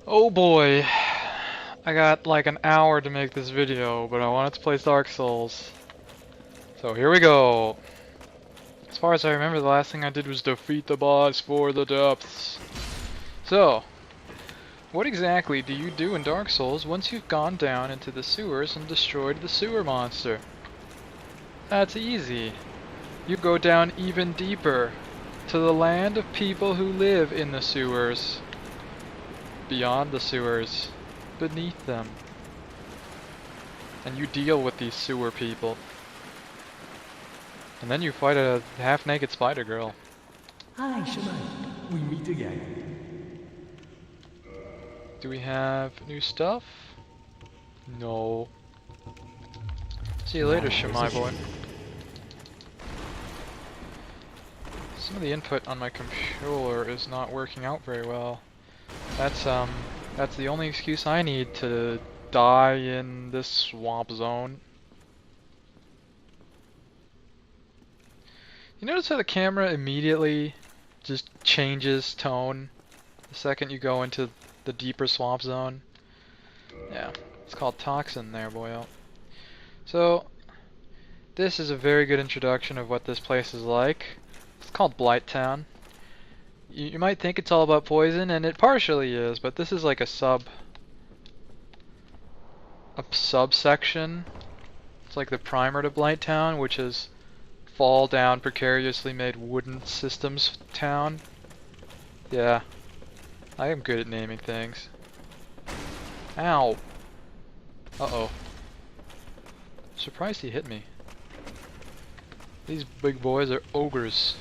Oh boy, I got like an hour to make this video, but I wanted to play Dark Souls. So here we go. As far as I remember, the last thing I did was defeat the boss for the depths. So, what exactly do you do in Dark Souls once you've gone down into the sewers and destroyed the sewer monster? That's easy. You go down even deeper, to the land of people who live in the sewers. Beyond the sewers. Beneath them. And you deal with these sewer people. And then you fight a half-naked spider girl. Hi, Shemai. We meet again. Do we have new stuff? No. See you later, Shemai boy. Some of the input on my controller is not working out very well. That's the only excuse I need to die in this swamp zone. You notice how the camera immediately just changes tone the second you go into the deeper swamp zone? Yeah, it's called Toxin there, boyo. So, this is a very good introduction of what this place is like. It's called Blight Town. You might think it's all about poison, and it partially is, but this is like a subsection. It's like the primer to Blight Town, which is fall down precariously made wooden systems town. Yeah, I am good at naming things. Ow. Uh-oh. Surprised he hit me. These big boys are ogres.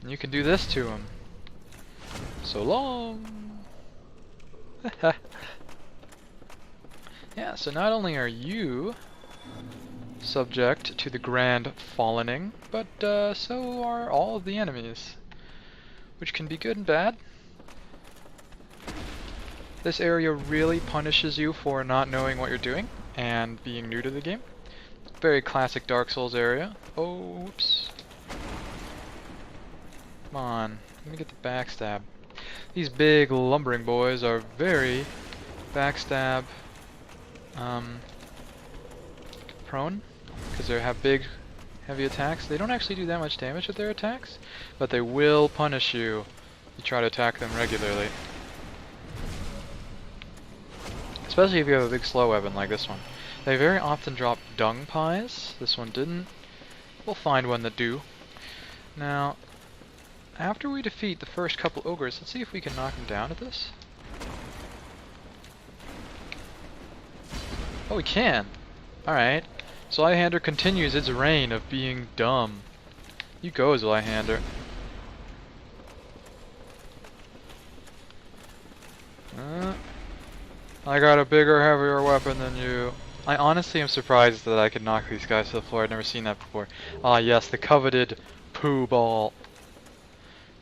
And you can do this to them. So long. Yeah, so not only are you subject to the grand fallening, but so are all of the enemies, which can be good and bad. This area really punishes you for not knowing what you're doing and being new to the game. Very classic Dark Souls area. Oh, oops. Come on, let me get the backstab. These big lumbering boys are very backstab prone, because they have big heavy attacks. They don't actually do that much damage with their attacks, but they will punish you if you try to attack them regularly. Especially if you have a big slow weapon like this one. They very often drop dung pies. This one didn't. We'll find one that do. Now, after we defeat the first couple ogres, let's see if we can knock them down at this. Oh, we can! Alright. Zweihander continues its reign of being dumb. You go, Zweihander. I got a bigger, heavier weapon than you. I honestly am surprised that I could knock these guys to the floor. I've never seen that before. Ah yes, the coveted poo ball.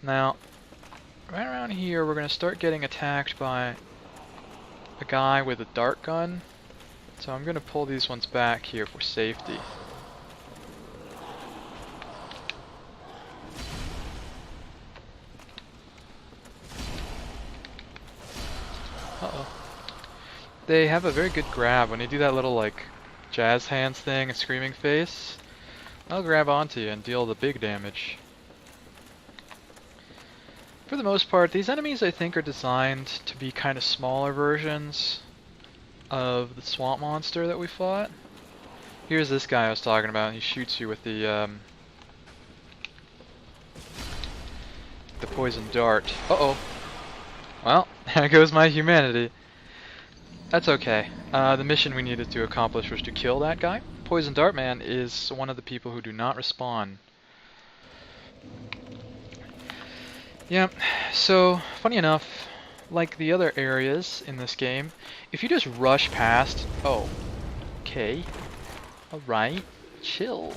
Now, right around here we're going to start getting attacked by a guy with a dart gun. So I'm going to pull these ones back here for safety. Uh-oh. They have a very good grab. When they do that little like jazz hands thing, a screaming face, they'll grab onto you and deal the big damage. For the most part, these enemies I think are designed to be kind of smaller versions of the swamp monster that we fought. Here's this guy I was talking about. He shoots you with the poison dart. Uh-oh. Well, there goes my humanity. That's okay. The mission we needed to accomplish was to kill that guy. Poison Dart Man is one of the people who do not respawn. Yeah, so, funny enough, like the other areas in this game, if you just rush past... Oh, okay. Alright, chill.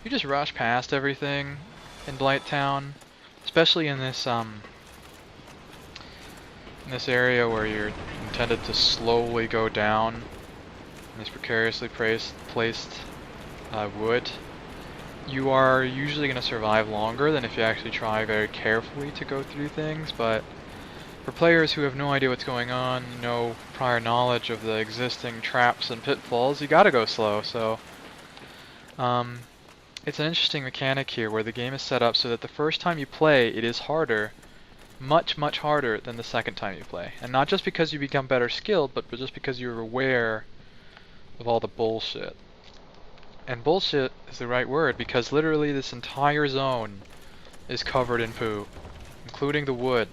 You just rush past everything in Blight Town, especially in this area where you're intended to slowly go down in this precariously placed wood. you are usually going to survive longer than if you actually try very carefully to go through things, but for players who have no idea what's going on, no prior knowledge of the existing traps and pitfalls, you gotta go slow, so it's an interesting mechanic here where the game is set up so that the first time you play, it is harder, much, much harder than the second time you play. And not just because you become better skilled, but just because you're aware of all the bullshit. And bullshit is the right word, because literally this entire zone is covered in poo, including the wood.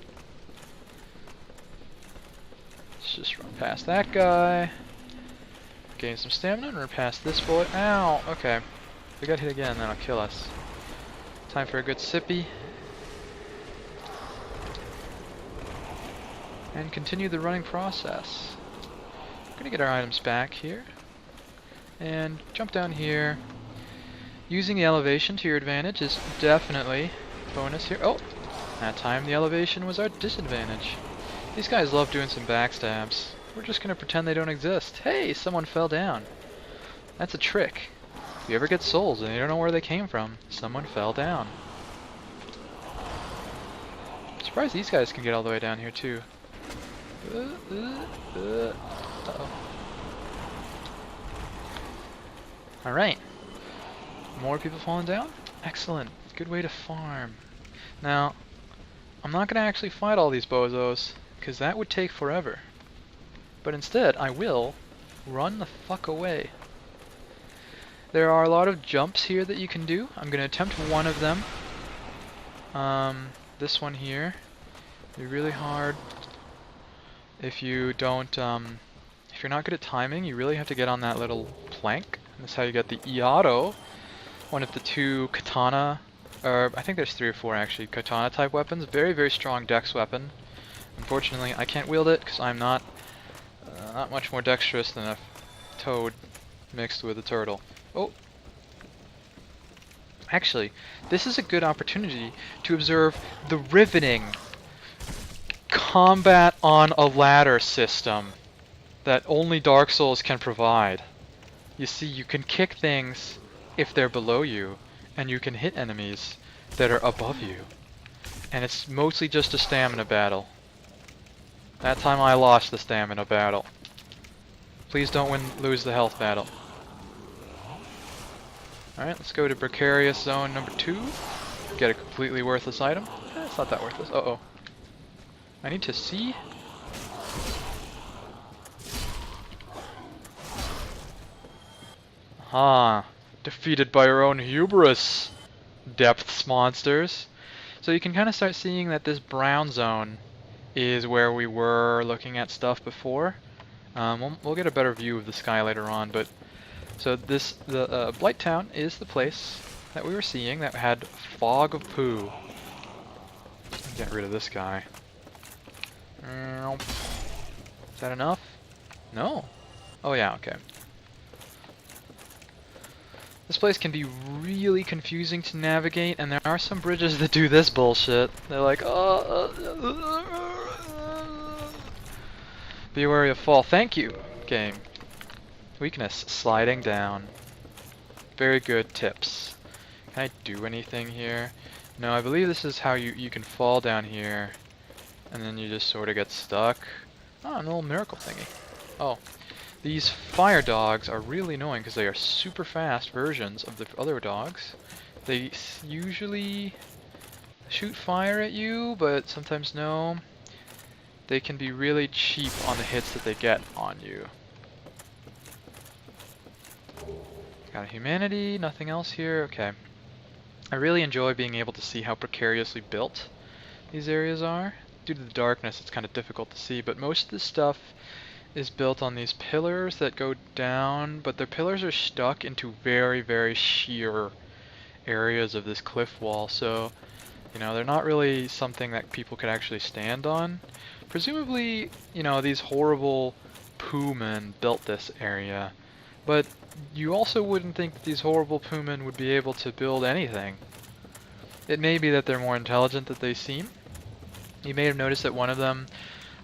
Let's just run past that guy. Gain some stamina and run past this bullet. Ow! Okay. If we get hit again, that'll kill us. Time for a good sippy. And continue the running process. We're gonna get our items back here. And jump down here. Using the elevation to your advantage is definitely a bonus here. Oh! That time the elevation was our disadvantage. These guys love doing some backstabs. We're just gonna pretend they don't exist. Hey, someone fell down. That's a trick. If you ever get souls and you don't know where they came from, someone fell down. I'm surprised these guys can get all the way down here too. Uh-oh. Alright. More people falling down? Excellent. Good way to farm. Now, I'm not gonna actually fight all these bozos, because that would take forever. But instead, I will run the fuck away. There are a lot of jumps here that you can do. I'm gonna attempt one of them. This one here. Be really hard. If you don't, if you're not good at timing, you really have to get on that little plank. That's how you get the E-auto. One of the two katana, or I think there's 3 or 4 actually, katana type weapons. Very, very strong dex weapon. Unfortunately, I can't wield it because I'm not much more dexterous than a toad mixed with a turtle. Oh! Actually, this is a good opportunity to observe the riveting combat on a ladder system that only Dark Souls can provide. You see, you can kick things if they're below you, and you can hit enemies that are above you. And it's mostly just a stamina battle. That time I lost the stamina battle. Please don't lose the health battle. Alright, let's go to Precarious Zone number 2. Get a completely worthless item. It's not that worthless. Uh-oh. I need to see. Ah, defeated by your own hubris, depths monsters. So you can kind of start seeing that this brown zone is where we were looking at stuff before. We'll get a better view of the sky later on, but so the Blight Town is the place that we were seeing that had fog of poo. Get rid of this guy. Is that enough? No. Oh yeah, okay. This place can be really confusing to navigate, and there are some bridges that do this bullshit. They're like, be wary of fall. Thank you, game. Weakness, sliding down. Very good tips. Can I do anything here? No, I believe this is how you can fall down here, and then you just sort of get stuck. Oh, an little miracle thingy. Oh. These fire dogs are really annoying because they are super fast versions of the other dogs. They usually shoot fire at you, but sometimes no. They can be really cheap on the hits that they get on you. Got a humanity, nothing else here, okay. I really enjoy being able to see how precariously built these areas are. Due to the darkness, it's kind of difficult to see, but most of this stuff is built on these pillars that go down, but the pillars are stuck into very, very sheer areas of this cliff wall, so, you know, they're not really something that people could actually stand on. Presumably, you know, these horrible poo men built this area, but you also wouldn't think that these horrible poo men would be able to build anything. It may be that they're more intelligent than they seem. You may have noticed that one of them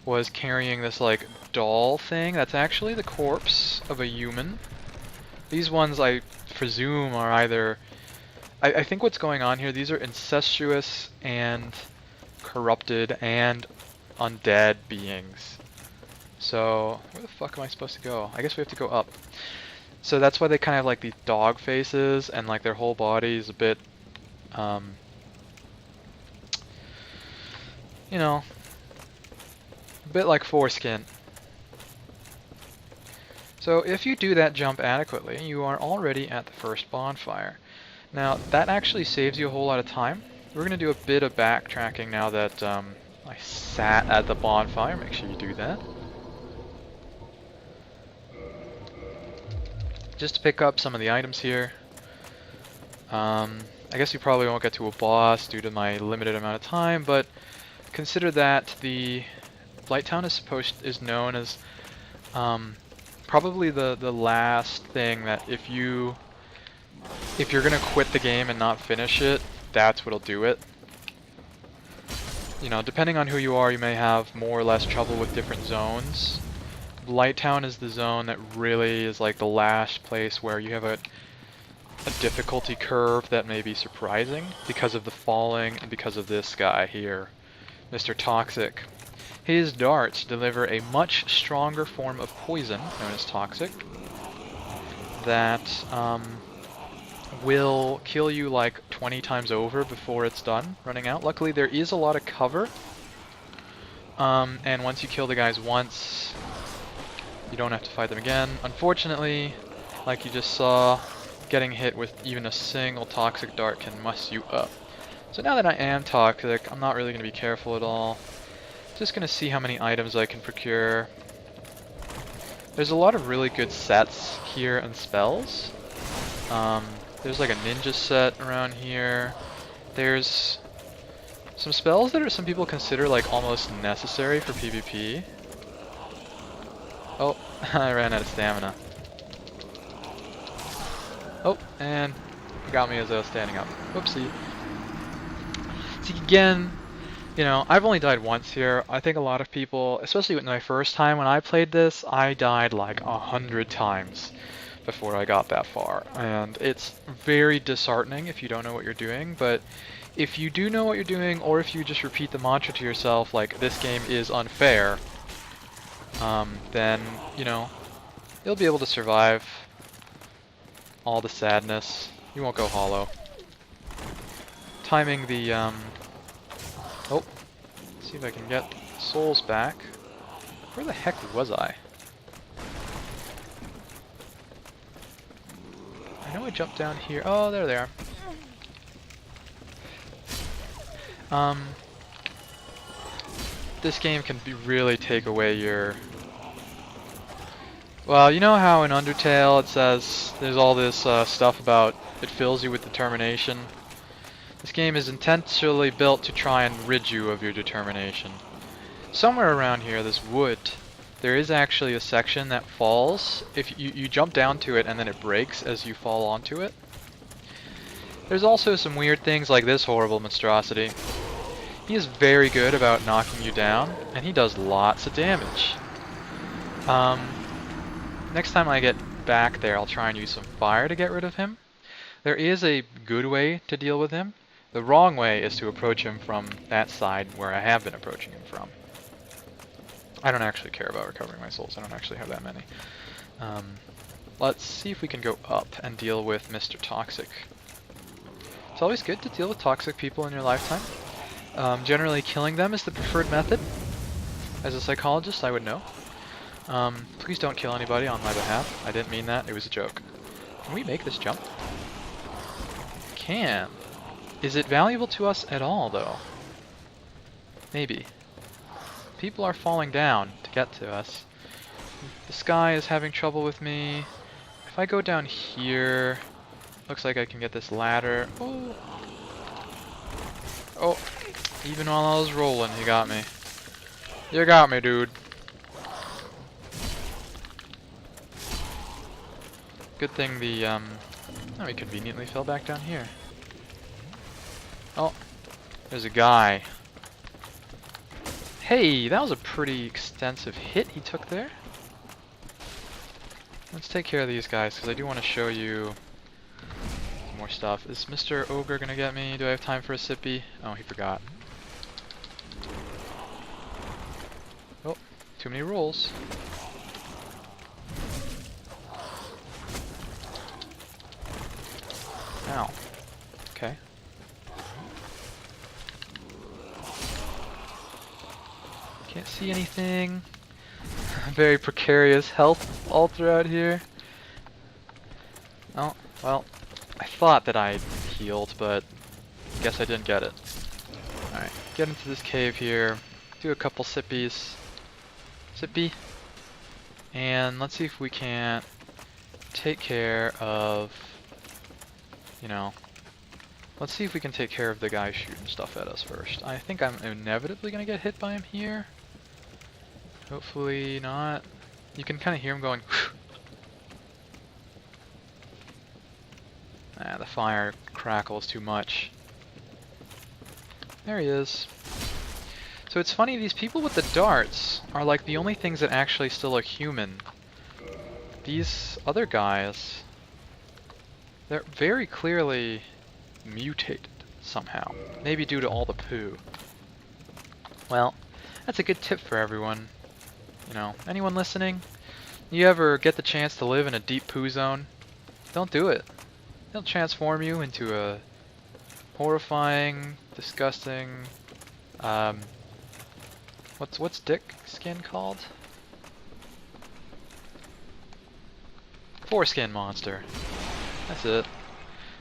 was carrying this like doll thing that's actually the corpse of a human. These ones I presume are either I think what's going on here, these are incestuous and corrupted and undead beings. So, where the fuck am I supposed to go? I guess we have to go up. So that's why they kind of have like these dog faces, and like their whole body is a bit, you know, a bit like foreskin. So if you do that jump adequately, you are already at the first bonfire. Now, that actually saves you a whole lot of time. We're going to do a bit of backtracking now that I sat at the bonfire. Make sure you do that. Just to pick up some of the items here. I guess we probably won't get to a boss due to my limited amount of time, but consider that the Light Town is known as probably the last thing that if you're gonna quit the game and not finish it, that's what'll do it. You know, depending on who you are, you may have more or less trouble with different zones. Light Town is the zone that really is like the last place where you have a difficulty curve that may be surprising because of the falling and because of this guy here, Mr. Toxic. His darts deliver a much stronger form of poison, known as Toxic, that will kill you like 20 times over before it's done running out. Luckily there is a lot of cover, and once you kill the guys once, you don't have to fight them again. Unfortunately, like you just saw, getting hit with even a single toxic dart can mess you up. So now that I am toxic, I'm not really going to be careful at all. Just going to see how many items I can procure. There's a lot of really good sets here and spells. There's like a ninja set around here. There's some spells that some people consider like almost necessary for PvP. Oh, I ran out of stamina. Oh, and it got me as I was standing up. Whoopsie. See, again, you know, I've only died once here. I think a lot of people, especially with my first time when I played this, I died like 100 times before I got that far. And it's very disheartening if you don't know what you're doing, but if you do know what you're doing, or if you just repeat the mantra to yourself, like, this game is unfair, then, you know, you'll be able to survive all the sadness. You won't go hollow. Timing the, oh, let's see if I can get souls back. Where the heck was I? I know I jumped down here. Oh, there they are. This game can really take away your... Well, you know how in Undertale it says there's all this stuff about it fills you with determination? This game is intentionally built to try and rid you of your determination. Somewhere around here, this wood, there is actually a section that falls. If you jump down to it and then it breaks as you fall onto it. There's also some weird things like this horrible monstrosity. He is very good about knocking you down, and he does lots of damage. Next time I get back there, I'll try and use some fire to get rid of him. There is a good way to deal with him. The wrong way is to approach him from that side where I have been approaching him from. I don't actually care about recovering my souls. I don't actually have that many. Let's see if we can go up and deal with Mr. Toxic. It's always good to deal with toxic people in your lifetime. Generally killing them is the preferred method. As a psychologist, I would know. Please don't kill anybody on my behalf. I didn't mean that. It was a joke. Can we make this jump? Can. Is it valuable to us at all, though? Maybe. People are falling down to get to us. The sky is having trouble with me. If I go down here, looks like I can get this ladder. Oh. Oh. Even while I was rolling, you got me. You got me, dude. Good thing the, oh, we conveniently fell back down here. Oh, there's a guy. Hey, that was a pretty extensive hit he took there. Let's take care of these guys, because I do want to show you some more stuff. Is Mr. Ogre gonna get me? Do I have time for a sippy? Oh, he forgot. Oh, too many rolls. Ow. Okay. Can't see anything. Very precarious health all throughout here. Oh, well, I thought that I healed, but I guess I didn't get it. Alright, get into this cave here, do a couple sippies. Sippy. And let's see if we can't take care of, you know, let's see if we can take care of the guy shooting stuff at us first. I think I'm inevitably gonna get hit by him here. Hopefully not. You can kind of hear him going. Ah, the fire crackles too much. There he is. So it's funny, these people with the darts are like the only things that actually still look human. These other guys, they're very clearly mutated somehow. Maybe due to all the poo. Well, that's a good tip for everyone. You know, anyone listening? You ever get the chance to live in a deep poo zone? Don't do it. They'll transform you into a horrifying, disgusting, what's dick skin called? Foreskin monster. That's it.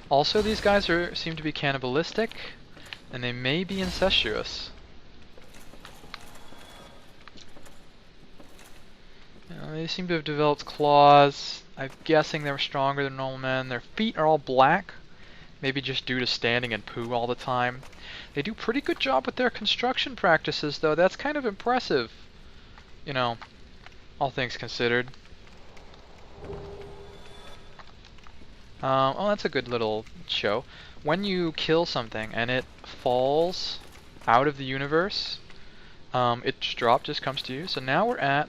Also, these guys seem to be cannibalistic, and they may be incestuous. They seem to have developed claws. I'm guessing they're stronger than normal men. Their feet are all black, maybe just due to standing in poo all the time. They do pretty good job with their construction practices, though. That's kind of impressive, you know, all things considered. Oh, that's a good little show. When you kill something and it falls out of the universe, its drop just comes to you. So now we're at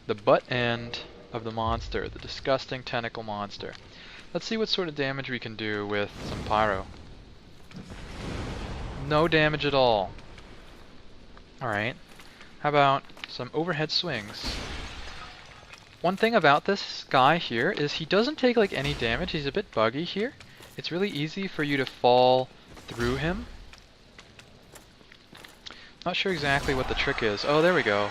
the butt end of the monster, the disgusting tentacle monster. Let's see what sort of damage we can do with some pyro. No damage at all. Alright. How about some overhead swings? One thing about this guy here is he doesn't take like any damage. He's a bit buggy here. It's really easy for you to fall through him. Not sure exactly what the trick is. Oh, there we go.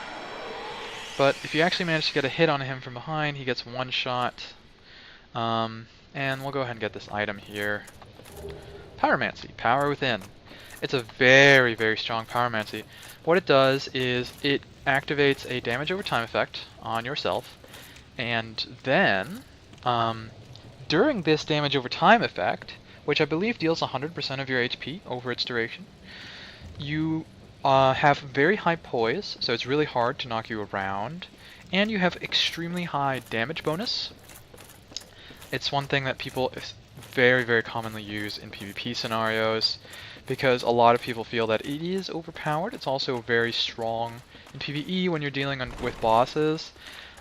But if you actually manage to get a hit on him from behind, he gets one shot. And we'll go ahead and get this item here. Pyromancy, power within. It's a very, very strong pyromancy. What it does is it activates a damage over time effect on yourself. And then, during this damage over time effect, which I believe deals 100% of your HP over its duration, you have very high poise, so it's really hard to knock you around, and you have extremely high damage bonus. It's one thing that people very, very commonly use in PvP scenarios, because a lot of people feel that it is overpowered. It's also very strong in PvE when you're dealing with bosses.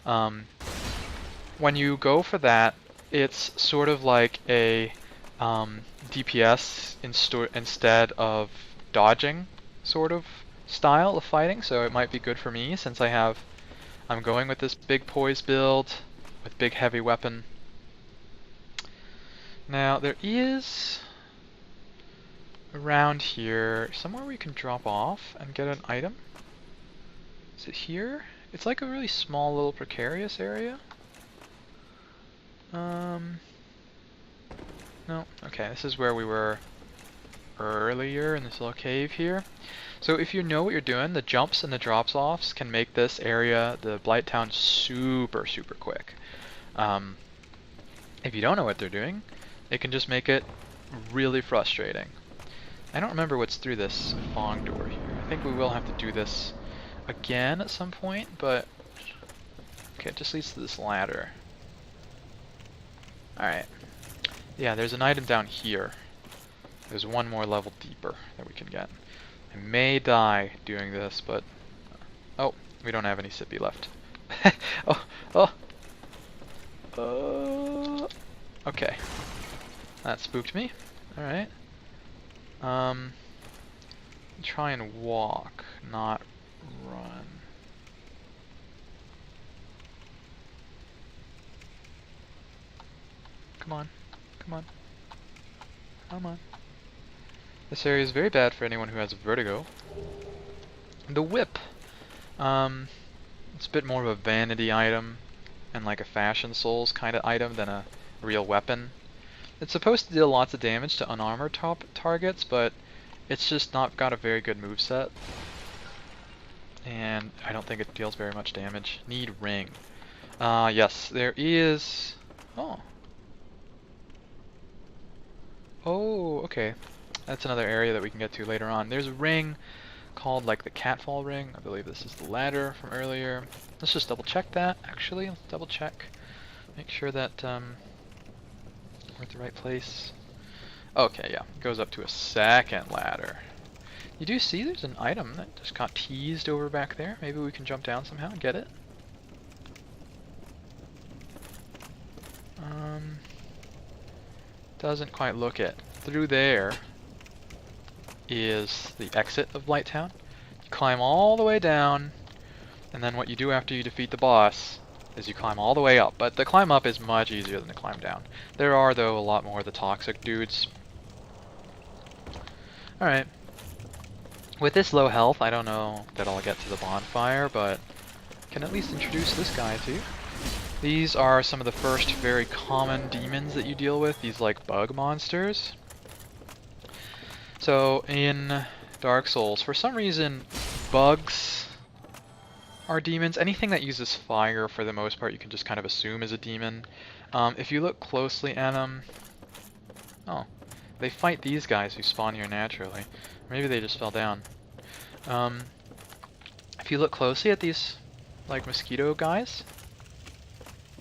When you go for that, it's sort of like a DPS instead of dodging sort of style of fighting, so it might be good for me since I'm going with this big poise build with big heavy weapon. Now there is around here somewhere we can drop off and get an item. Is it here? It's like a really small little precarious area. No, okay, this is where we were earlier in this little cave here. So if you know what you're doing, the jumps and the drops offs can make this area, the Blight Town, super, super quick. If you don't know what they're doing, it can just make it really frustrating. I don't remember what's through this fog door here. I think we will have to do this again at some point, but okay, it just leads to this ladder. Alright. Yeah, there's an item down here. There's one more level deeper that we can get. I may die doing this, but... Oh, we don't have any sippy left. Okay. That spooked me. Alright. Try and walk, not run. Come on. Come on. Come on. This area is very bad for anyone who has vertigo. The whip. It's a bit more of a vanity item and like a Fashion Souls kind of item than a real weapon. It's supposed to deal lots of damage to unarmored targets, but it's just not got a very good moveset. And I don't think it deals very much damage. Need ring. Yes, there is... Oh. Oh, okay. That's another area that we can get to later on. There's a ring called like the catfall ring. I believe this is the ladder from earlier. Let's just double check that, actually. Let's double check. Make sure that we're at the right place. Okay, yeah. It goes up to a second ladder. You do see there's an item that just got teased over back there. Maybe we can jump down somehow and get it. Doesn't quite look it. Through there is the exit of Blighttown. You climb all the way down, and then what you do after you defeat the boss is you climb all the way up. But the climb up is much easier than the climb down. There are, though, a lot more of the toxic dudes. Alright. With this low health, I don't know that I'll get to the bonfire, but can at least introduce this guy to you. These are some of the first very common demons that you deal with, these like bug monsters. So in Dark Souls, for some reason, bugs are demons. Anything that uses fire, for the most part, you can just kind of assume is a demon. If you look closely at them... Oh, they fight these guys who spawn here naturally. Maybe they just fell down. If you look closely at these, like, mosquito guys...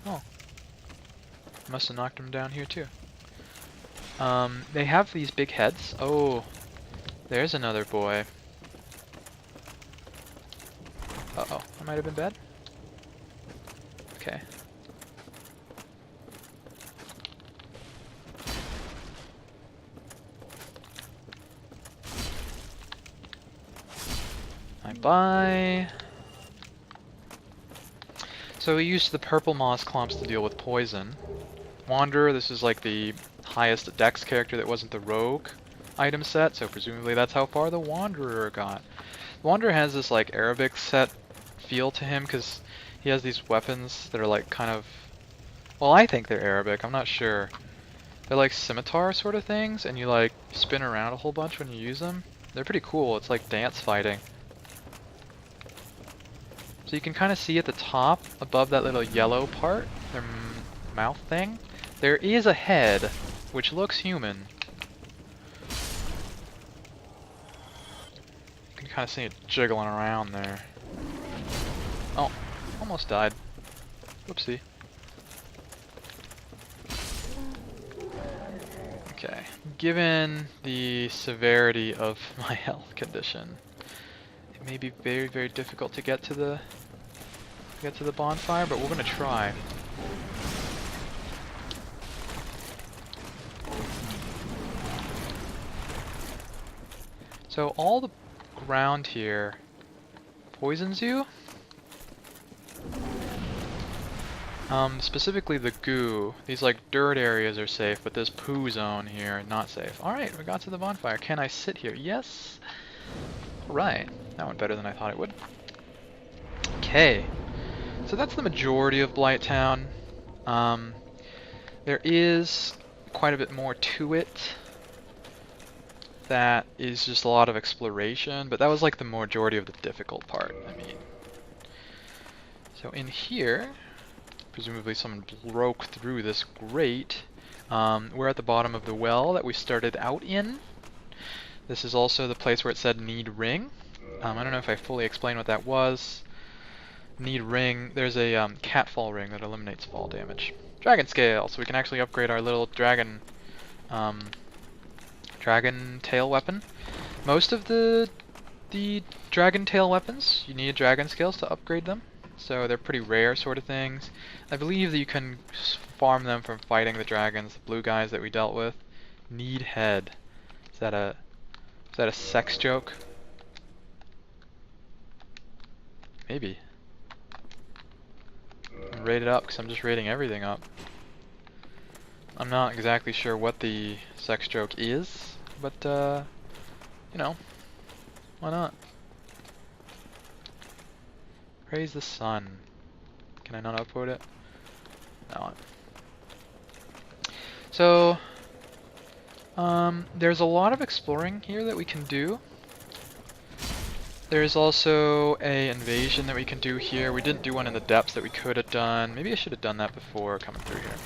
Oh. Must have knocked them down here, too. They have these big heads. Oh, there's another boy. Uh-oh, that might have been bad. Okay. Bye. So we used the purple moss clumps to deal with poison. Wanderer, this is like the highest dex character that wasn't the rogue item set, so presumably that's how far the Wanderer got. The Wanderer has this like Arabic set feel to him because he has these weapons that are like kind of... Well, I think they're Arabic, I'm not sure. They're like scimitar sort of things, and you like spin around a whole bunch when you use them. They're pretty cool, it's like dance fighting. So you can kind of see at the top, above that little yellow part, their mouth thing, there is a head, which looks human. You can kind of see it jiggling around there. Oh, almost died. Whoopsie. Okay, given the severity of my health condition, it may be very, very difficult to get to the bonfire, but we're gonna try. So all the ground here poisons you. Specifically the goo. These like dirt areas are safe, but this poo zone here, not safe. Alright, we got to the bonfire. Can I sit here? Yes! Alright, that went better than I thought it would. Okay, so that's the majority of Blighttown. There is quite a bit more to it that is just a lot of exploration, but that was like the majority of the difficult part, I mean. So in here, presumably someone broke through this grate. We're at the bottom of the well that we started out in. This is also the place where it said need ring. I don't know if I fully explained what that was. Need ring, there's a catfall ring that eliminates fall damage. Dragon scale, so we can actually upgrade our little dragon tail weapon. Most of the dragon tail weapons, you need dragon scales to upgrade them. So they're pretty rare sort of things. I believe that you can farm them from fighting the dragons, the blue guys that we dealt with. Need head. Is that a sex joke? Maybe. Rate it up because I'm just rating everything up. I'm not exactly sure what the sex joke is, but you know, why not? Praise the sun. Can I not upvote it? No. So, there's a lot of exploring here that we can do. There's also a invasion that we can do here. We didn't do one in the depths that we could have done. Maybe I should have done that before coming through here.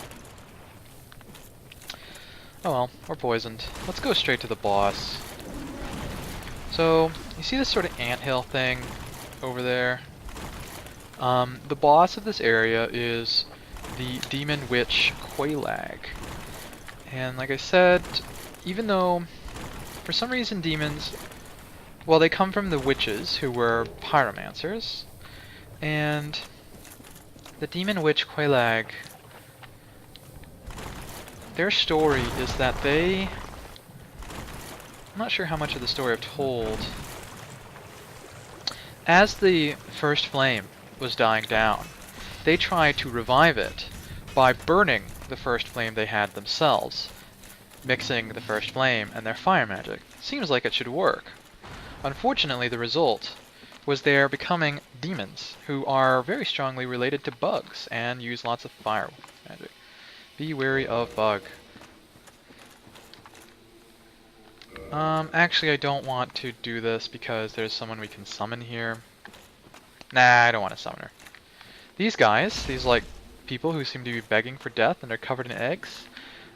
Oh well, we're poisoned. Let's go straight to the boss. So, you see this sort of anthill thing over there? The boss of this area is the demon witch Queellaaagg. And like I said, even though for some reason demons, well, they come from the witches who were pyromancers, and the demon witch Queellaaagg, their story is that they, I'm not sure how much of the story I've told, as the first flame was dying down, they tried to revive it by burning the first flame they had themselves, mixing the first flame and their fire magic. Seems like it should work. Unfortunately, the result was they're becoming demons who are very strongly related to bugs and use lots of fire magic. Be wary of bug. Actually I don't want to do this because there's someone we can summon here. Nah, I don't want to summon her. These guys, these like people who seem to be begging for death and they're covered in eggs.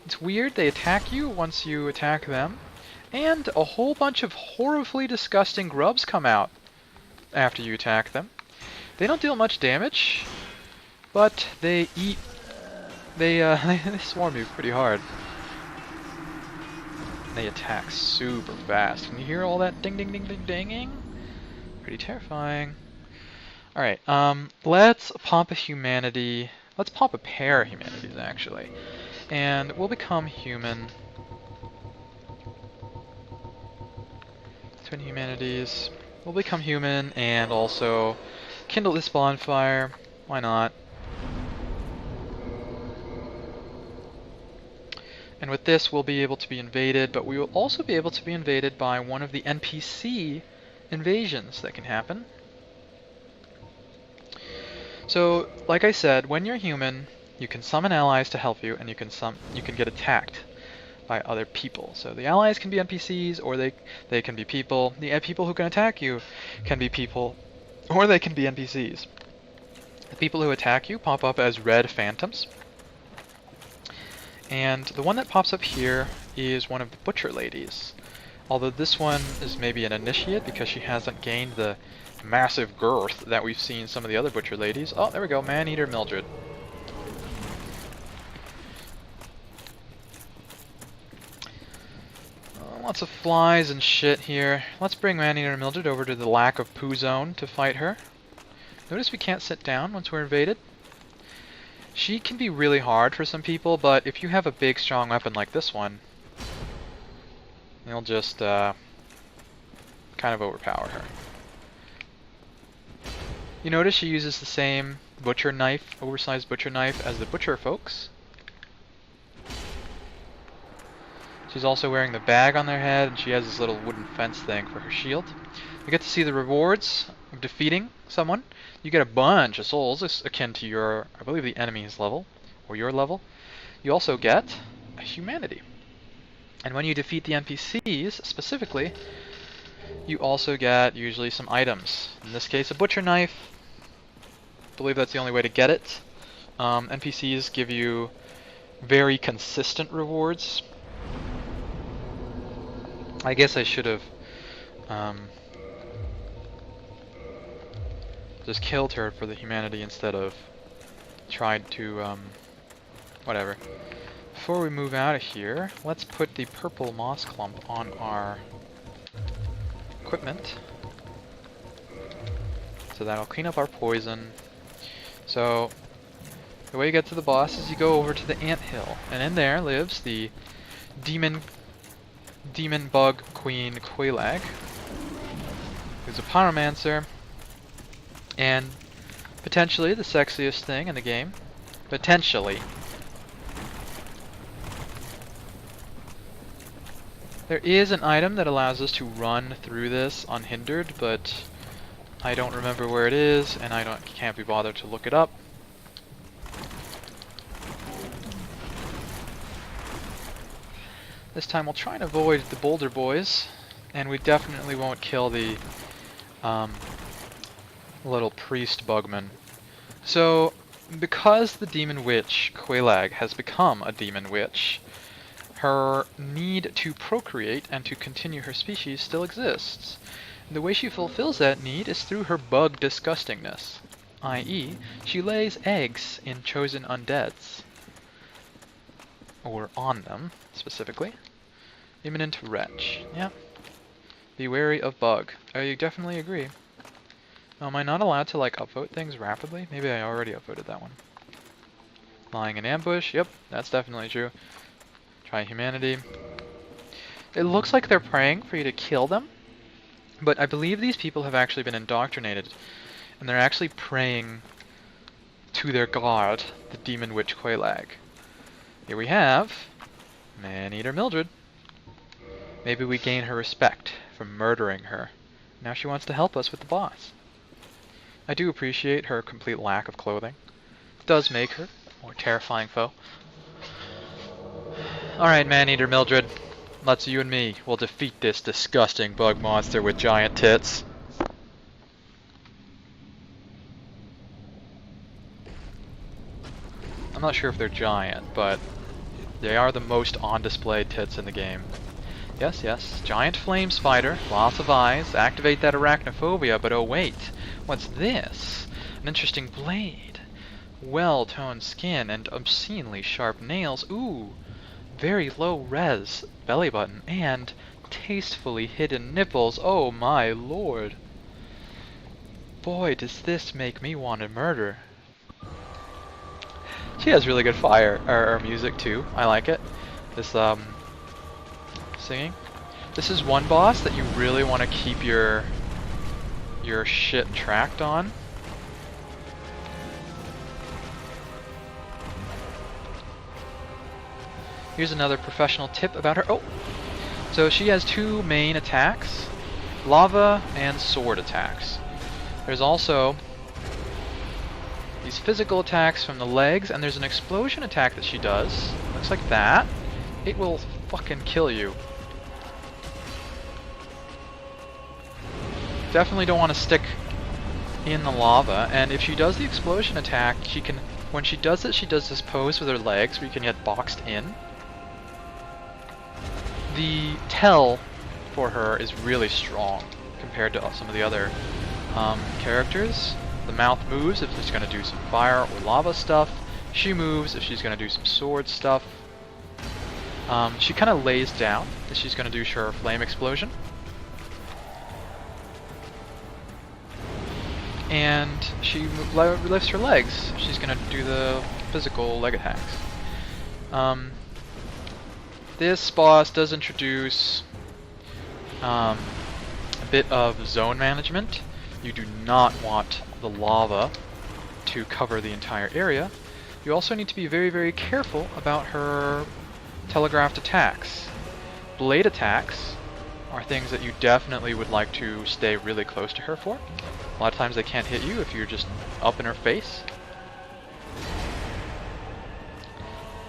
It's weird, they attack you once you attack them, and a whole bunch of horribly disgusting grubs come out after you attack them. They don't deal much damage, but they eat, they swarm you pretty hard. They attack super fast. Can you hear all that ding ding ding ding dinging? Pretty terrifying. Alright, let's pop a humanity. Let's pop a pair of humanities, actually. And we'll become human. Twin humanities. We'll become human and also kindle this bonfire. Why not? And with this, we'll be able to be invaded, but we will also be able to be invaded by one of the NPC invasions that can happen. So, like I said, when you're human, you can summon allies to help you, and you can get attacked by other people. So the allies can be NPCs, or they can be people. The people who can attack you can be people, or they can be NPCs. The people who attack you pop up as red phantoms. And the one that pops up here is one of the butcher ladies. Although this one is maybe an initiate because she hasn't gained the massive girth that we've seen some of the other butcher ladies. Oh, there we go, Man-Eater Mildred. Lots of flies and shit here. Let's bring Man-Eater Mildred over to the lack of poo zone to fight her. Notice we can't sit down once we're invaded. She can be really hard for some people, but if you have a big strong weapon like this one, you'll just kind of overpower her. You notice she uses the same butcher knife, oversized butcher knife, as the butcher folks. She's also wearing the bag on their head, and she has this little wooden fence thing for her shield. You get to see the rewards of defeating someone. You get a bunch of souls, akin to your, I believe, the enemy's level, or your level. You also get a humanity. And when you defeat the NPCs, specifically, you also get usually some items. In this case, a butcher knife. I believe that's the only way to get it. NPCs give you very consistent rewards. I guess I should have just killed her for the humanity instead of tried to, whatever. Before we move out of here, let's put the purple moss clump on our equipment. So that'll clean up our poison. So, the way you get to the boss is you go over to the anthill, and in there lives the demon demon bug queen Queellaagg, who's a pyromancer, and potentially the sexiest thing in the game. Potentially. There is an item that allows us to run through this unhindered, but I don't remember where it is, and I can't be bothered to look it up. This time we'll try and avoid the boulder boys, and we definitely won't kill the little priest bugman. So, because the demon witch Queellaagg has become a demon witch, her need to procreate and to continue her species still exists. And the way she fulfills that need is through her bug disgustingness, i.e., she lays eggs in chosen undeads. Or on them, specifically. Imminent wretch. Yeah. Be wary of bug. Oh, you definitely agree. Oh, am I not allowed to, like, upvote things rapidly? Maybe I already upvoted that one. Lying in ambush. Yep, that's definitely true. Try humanity. It looks like they're praying for you to kill them, but I believe these people have actually been indoctrinated, and they're actually praying to their god, the demon witch Queellaagg. Here we have Man-Eater Mildred. Maybe we gain her respect for murdering her. Now she wants to help us with the boss. I do appreciate her complete lack of clothing. It does make her a more terrifying foe. Alright, Man-Eater Mildred. Let's you and me will defeat this disgusting bug monster with giant tits. I'm not sure if they're giant, but they are the most on-display tits in the game. Yes, yes, giant flame spider, lots of eyes, activate that arachnophobia, but oh wait, what's this? An interesting blade. Well-toned skin and obscenely sharp nails. Ooh, very low res belly button and tastefully hidden nipples. Oh my lord. Boy, does this make me want to murder. She has really good fire, or music too. I like it. This singing. This is one boss that you really want to keep your shit tracked on. Here's another professional tip about her. Oh! So she has two main attacks, lava and sword attacks. There's also these physical attacks from the legs, and there's an explosion attack that she does. Looks like that. It will fucking kill you. Definitely don't want to stick in the lava, and if she does the explosion attack, she can, when she does it, she does this pose with her legs where you can get boxed in. The tell for her is really strong compared to some of the other characters. The mouth moves if she's going to do some fire or lava stuff. She moves if she's going to do some sword stuff. She kind of lays down if she's going to do her flame explosion. And she lifts her legs. She's going to do the physical leg attacks. This boss does introduce a bit of zone management. You do not want the lava to cover the entire area. You also need to be very, very careful about her telegraphed attacks. Blade attacks are things that you definitely would like to stay really close to her for. A lot of times they can't hit you if you're just up in her face.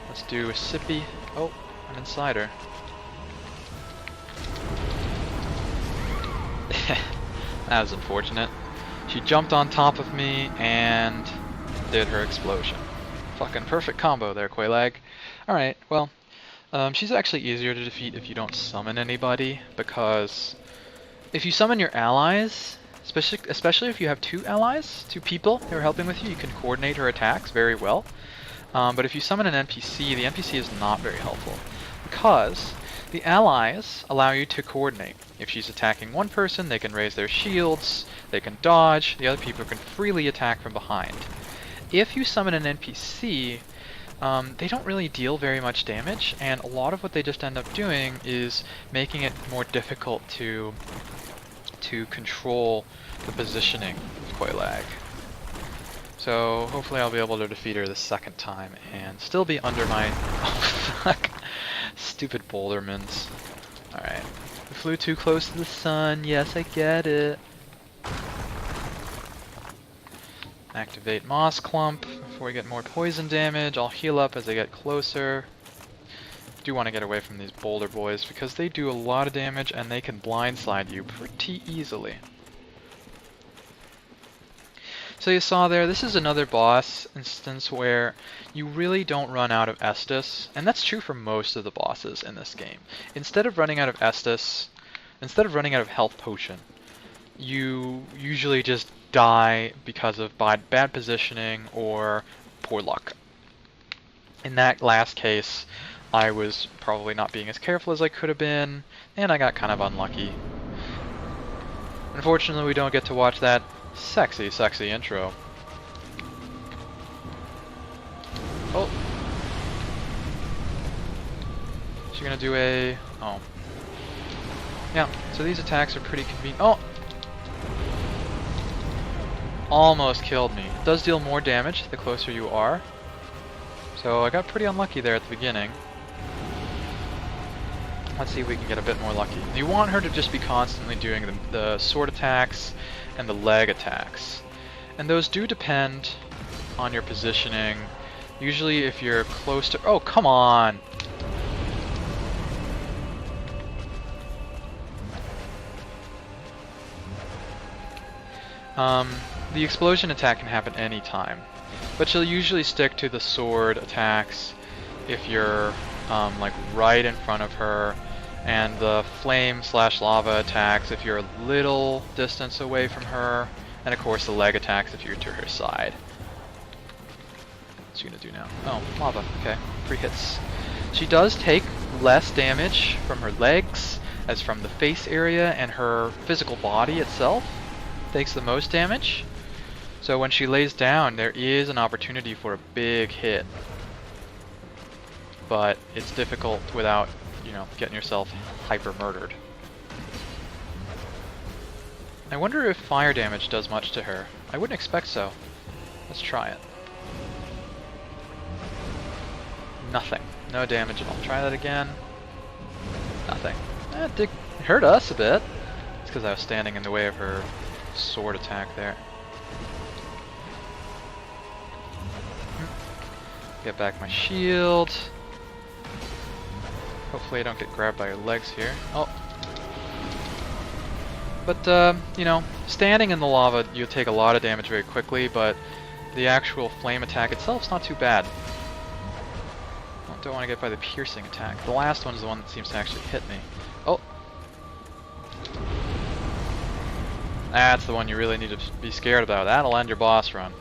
Let's do a sippy. Oh, I'm inside her. That was unfortunate. She jumped on top of me and did her explosion. Fucking perfect combo there, Queellaagg. Alright, well, she's actually easier to defeat if you don't summon anybody, because if you summon your allies, especially if you have two allies, two people who are helping with you, you can coordinate her attacks very well. But if you summon an NPC, the NPC is not very helpful, because the allies allow you to coordinate. If she's attacking one person, they can raise their shields, they can dodge, the other people can freely attack from behind. If you summon an NPC, they don't really deal very much damage, and a lot of what they just end up doing is making it more difficult to control the positioning of queellaaagg. So hopefully I'll be able to defeat her the second time and still be under my oh fuck, stupid bouldermans. Alright, we flew too close to the sun. Yes, I get it. Activate Moss Clump before we get more poison damage. I'll heal up as I get closer. Do want to get away from these boulder boys because they do a lot of damage and they can blindside you pretty easily. So you saw there, this is another boss instance where you really don't run out of Estus, and that's true for most of the bosses in this game. Instead of running out of Estus, instead of running out of health potion, you usually just die because of bad positioning or poor luck. In that last case, I was probably not being as careful as I could have been, and I got kind of unlucky. Unfortunately, we don't get to watch that sexy, sexy intro. Oh. She's gonna do a... oh. Yeah, so these attacks are pretty convenient. Oh! Almost killed me. It does deal more damage the closer you are. So I got pretty unlucky there at the beginning. Let's see if we can get a bit more lucky. You want her to just be constantly doing the sword attacks and the leg attacks. And those do depend on your positioning. Usually if you're close to... oh, come on! The explosion attack can happen anytime, but she'll usually stick to the sword attacks if you're like right in front of her, and the flame/lava attacks if you're a little distance away from her, and of course the leg attacks if you're to her side. What's she gonna do now? Oh, lava. Okay, 3 hits. She does take less damage from her legs as from the face area, and her physical body itself takes the most damage. So when she lays down, there is an opportunity for a big hit. But it's difficult without, you know, getting yourself hyper-murdered. I wonder if fire damage does much to her. I wouldn't expect so. Let's try it. Nothing. No damage at all. Try that again. Nothing. It did hurt us a bit. It's because I was standing in the way of her sword attack there. Get back my shield. Hopefully I don't get grabbed by her legs here. Oh. But, you know, standing in the lava, you'll take a lot of damage very quickly, but the actual flame attack itself is not too bad. Oh, don't want to get by the piercing attack. The last one is the one that seems to actually hit me. Oh. That's the one you really need to be scared about. That'll end your boss run.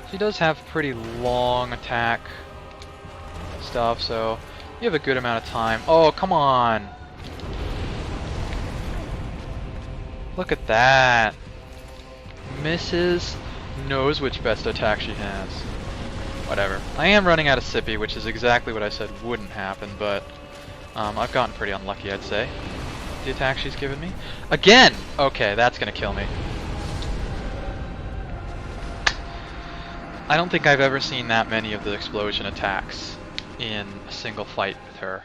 She does have pretty long attack stuff, so you have a good amount of time. Oh, come on! Look at that! Mrs. knows which best attack she has. Whatever. I am running out of Sippy, which is exactly what I said wouldn't happen, but I've gotten pretty unlucky, I'd say. The attack she's given me. Again! Okay, that's gonna kill me. I don't think I've ever seen that many of the explosion attacks in a single fight with her.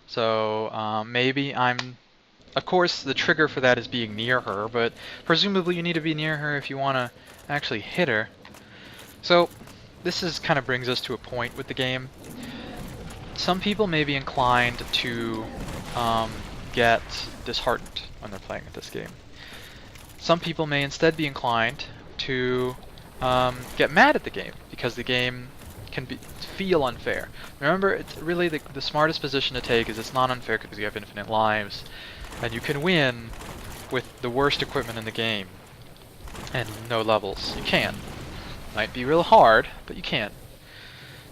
So maybe I'm... Of course, the trigger for that is being near her, but presumably you need to be near her if you want to actually hit her. So this is kind of brings us to a point with the game. Some people may be inclined to get disheartened when they're playing with this game. Some people may instead be inclined to get mad at the game because the game can feel unfair. Remember, it's really the smartest position to take is it's not unfair because you have infinite lives, and you can win with the worst equipment in the game and no levels. You can. Might be real hard, but you can.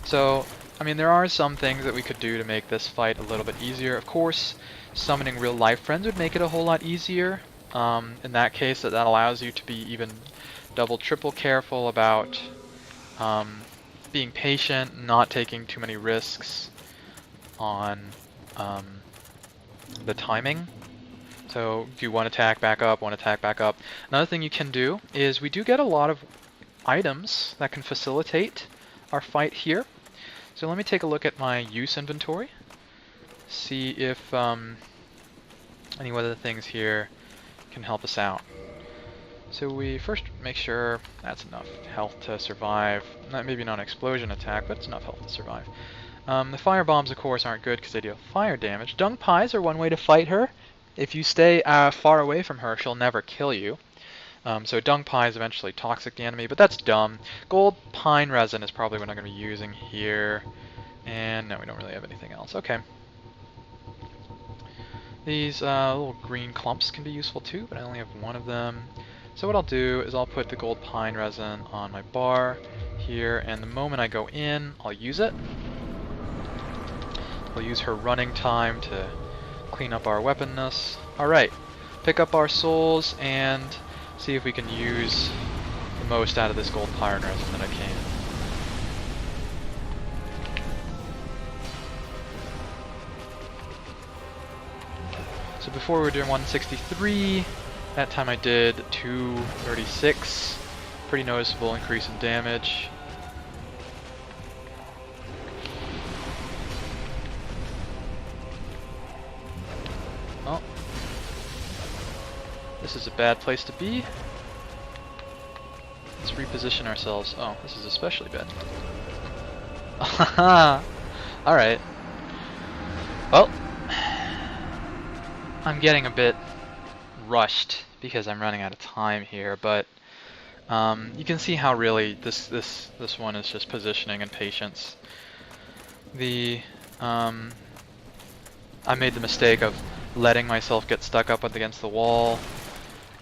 So I mean, there are some things that we could do to make this fight a little bit easier. Of course, summoning real life friends would make it a whole lot easier. In that case, that allows you to be even double, triple careful about being patient, not taking too many risks on the timing. So do one attack, back up, one attack, back up. Another thing you can do is we do get a lot of items that can facilitate our fight here. So let me take a look at my use inventory, see if any of the things here can help us out. So we first make sure that's enough health to survive. Maybe not an explosion attack, but it's enough health to survive. The fire bombs, of course, aren't good because they deal fire damage. Dung pies are one way to fight her. If you stay far away from her, she'll never kill you. So dung pie is eventually toxic the enemy, but that's dumb. Gold pine resin is probably what I'm going to be using here. And no, we don't really have anything else. Okay. These little green clumps can be useful too, but I only have one of them. So what I'll do is I'll put the gold pine resin on my bar here, and the moment I go in, I'll use it. We'll use her running time to clean up our weaponness. Alright, pick up our souls and see if we can use the most out of this gold pine resin that I can. So before we were doing 163, that time I did 236. Pretty noticeable increase in damage. Oh. This is a bad place to be. Let's reposition ourselves. Oh, this is especially bad. Alright. Well, I'm getting a bit rushed because I'm running out of time here, but you can see how really this one is just positioning and patience. I made the mistake of letting myself get stuck up against the wall,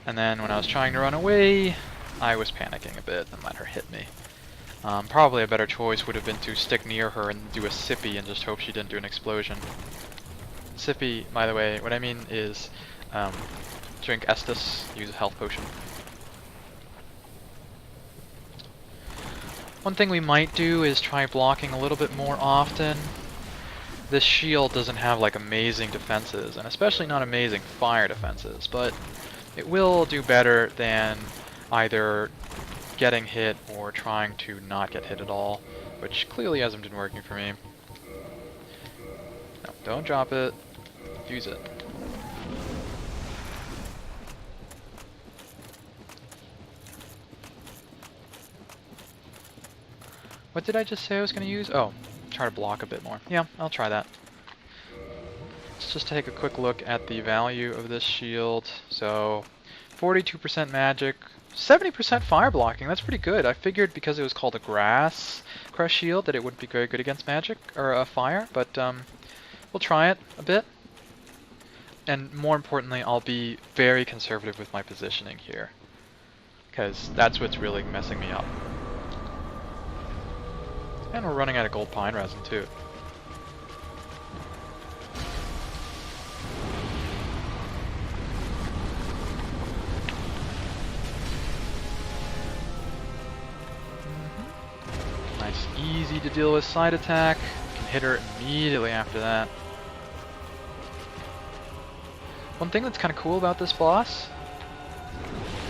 and then when I was trying to run away, I was panicking a bit and let her hit me. Probably a better choice would have been to stick near her and do a sippy and just hope she didn't do an explosion. Sippy, by the way, what I mean is drink Estus, use a health potion. One thing we might do is try blocking a little bit more often. This shield doesn't have like amazing defenses, and especially not amazing fire defenses, but it will do better than either getting hit or trying to not get hit at all, which clearly hasn't been working for me. No, don't drop it. Use it. What did I just say I was going to use? Oh, try to block a bit more. Yeah, I'll try that. Let's just take a quick look at the value of this shield. So, 42% magic, 70% fire blocking. That's pretty good. I figured because it was called a grass crush shield that it wouldn't be very good against magic or fire, but we'll try it a bit. And more importantly, I'll be very conservative with my positioning here, because that's what's really messing me up. And we're running out of gold pine resin too. Nice, easy to deal with side attack. Can hit her immediately after that. One thing that's kind of cool about this boss,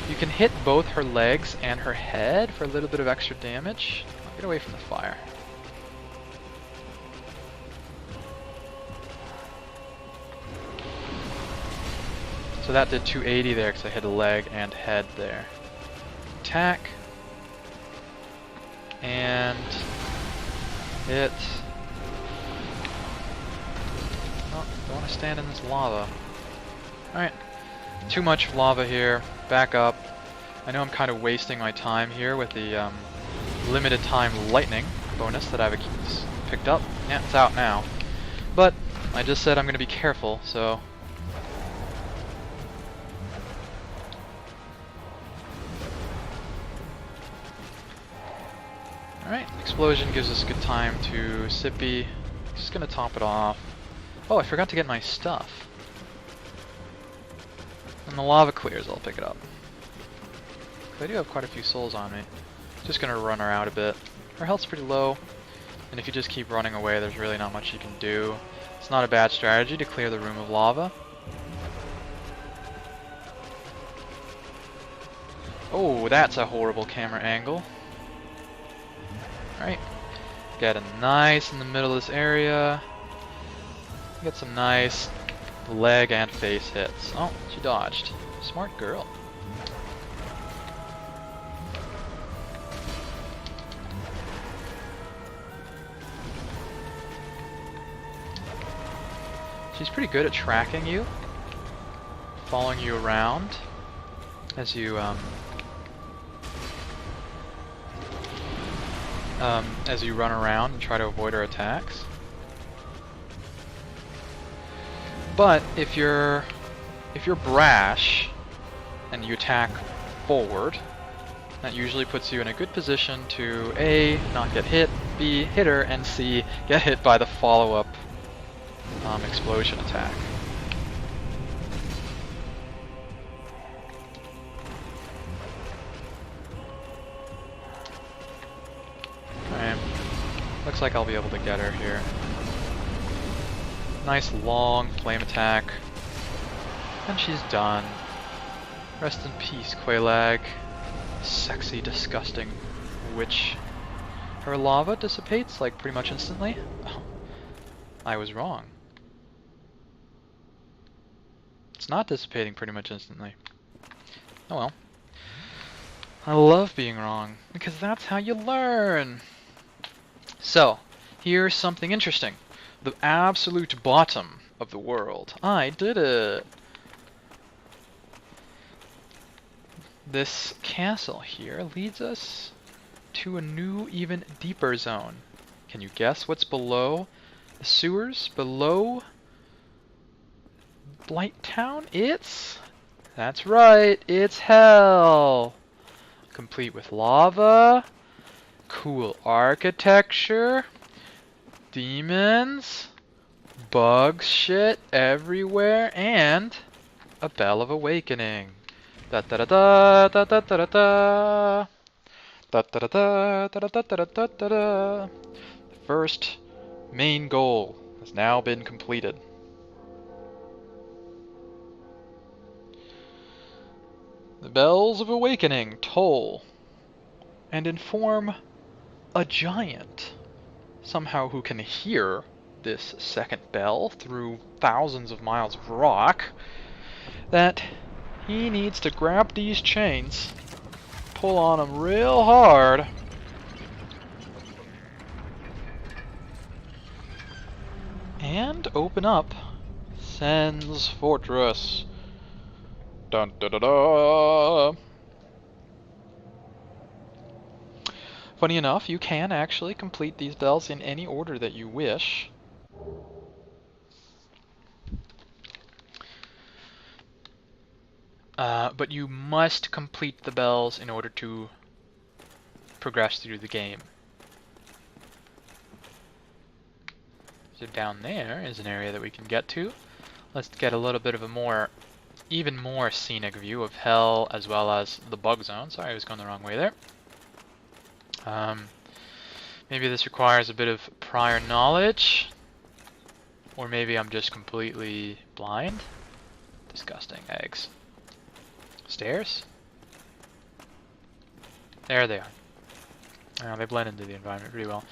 you can hit both her legs and her head for a little bit of extra damage. Get away from the fire. So that did 280 there because I hit a leg and head there. Attack. And hit. Oh, don't want to stand in this lava. Alright. Too much lava here. Back up. I know I'm kind of wasting my time here with the limited time lightning bonus that I've picked up. Yeah, it's out now. But I just said I'm going to be careful, so... Alright, explosion gives us a good time to sippy. Just gonna top it off. Oh, I forgot to get my stuff. When the lava clears, I'll pick it up. I do have quite a few souls on me. Just gonna run her out a bit. Her health's pretty low, and if you just keep running away, there's really not much you can do. It's not a bad strategy to clear the room of lava. Oh, that's a horrible camera angle. Alright, get a nice in the middle of this area. Get some nice leg and face hits. Oh, she dodged. Smart girl. She's pretty good at tracking you, following you around as you run around and try to avoid her attacks. But if you're brash and you attack forward, that usually puts you in a good position to A, not get hit, B, hit her, and C, get hit by the follow-up explosion attack. Alright, looks like I'll be able to get her here. Nice long flame attack. And she's done. Rest in peace, queellaaagg. Sexy, disgusting witch. Her lava dissipates like pretty much instantly. Oh, I was wrong. It's not dissipating pretty much instantly. Oh well. I love being wrong, because that's how you learn! So, here's something interesting. The absolute bottom of the world. I did it! This castle here leads us to a new, even deeper zone. Can you guess what's below the sewers? Below Blight Town? That's right, it's hell! Complete with lava, cool architecture, demons, bug shit everywhere, and a bell of awakening. Da da da da da da da da da da da da da da da da da da da. The first main goal has now been completed. The bells of awakening toll and inform a giant, somehow who can hear this second bell through thousands of miles of rock, that he needs to grab these chains, pull on them real hard, and open up Sen's Fortress. Dun da da da! Funny enough, you can actually complete these bells in any order that you wish. But you must complete the bells in order to progress through the game. So down there is an area that we can get to. Let's get a little bit of a even more scenic view of hell as well as the bug zone. Sorry, I was going the wrong way there. Maybe this requires a bit of prior knowledge, or maybe I'm just completely blind. Disgusting eggs. Stairs? There they are. They blend into the environment pretty well.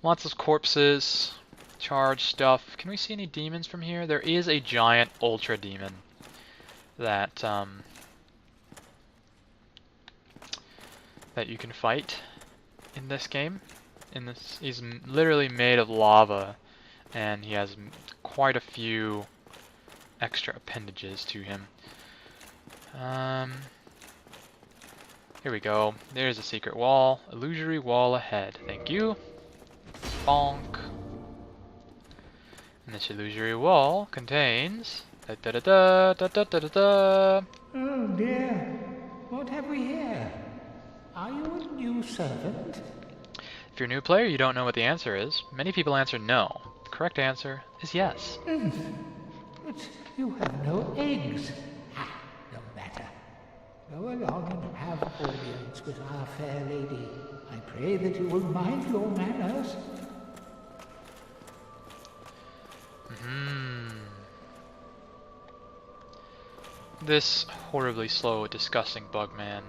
Lots of corpses, charged stuff. Can we see any demons from here? There is a giant ultra demon that that you can fight in this game. He's literally made of lava, and he has quite a few extra appendages to him. Here we go. There's a secret wall. Illusory wall ahead. Thank you. Bonk. And this illusory wall contains da da da da da da da da. Oh dear, what have we here? Are you a new servant? If you're a new player, you don't know what the answer is. Many people answer no. The correct answer is yes. But you have no eggs. Ah, no matter. Go along and have audience with our fair lady. I pray that you will mind your manners. This horribly slow, disgusting bug man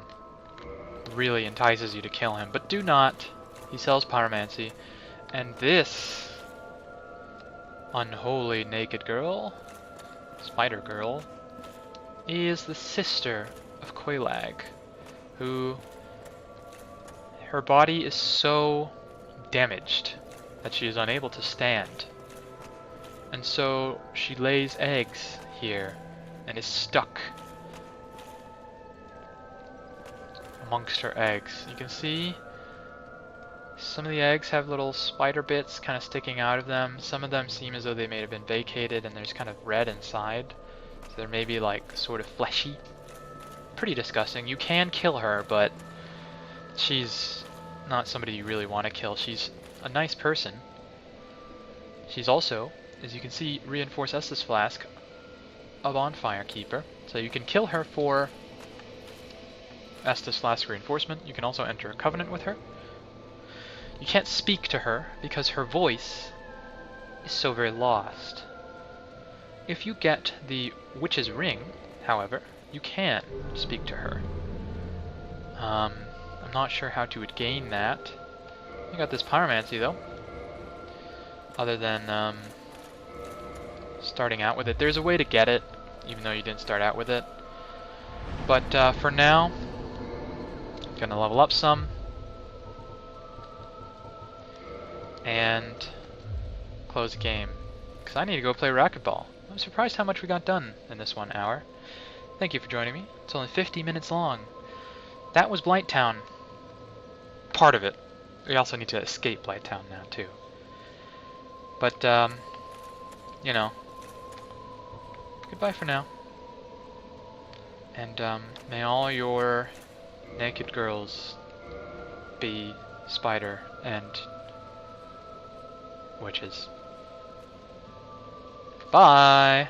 really entices you to kill him, but do not. He sells pyromancy. And this unholy naked girl, spider girl, is the sister of Queellaaagg, who her body is so damaged that she is unable to stand. And so she lays eggs here and is stuck amongst her eggs. You can see some of the eggs have little spider bits kind of sticking out of them. Some of them seem as though they may have been vacated and there's kind of red inside. So they're maybe like sort of fleshy. Pretty disgusting. You can kill her, but she's not somebody you really want to kill. She's a nice person. She's also, as you can see, reinforced Estus Flask, a bonfire keeper. So you can kill her for Estus Flask reinforcement. You can also enter a covenant with her. You can't speak to her because her voice is so very lost. If you get the Witch's Ring, however, you can speak to her. I'm not sure how to gain that. I got this pyromancy though. Other than starting out with it. There's a way to get it, even though you didn't start out with it. But for now, I'm gonna level up some. And close the game, because I need to go play racquetball. I'm surprised how much we got done in this 1 hour. Thank you for joining me. It's only 50 minutes long. That was Blighttown. Part of it. We also need to escape Blighttown now, too. But, you know, goodbye for now. And, may all your naked girls be spider and witches. Bye!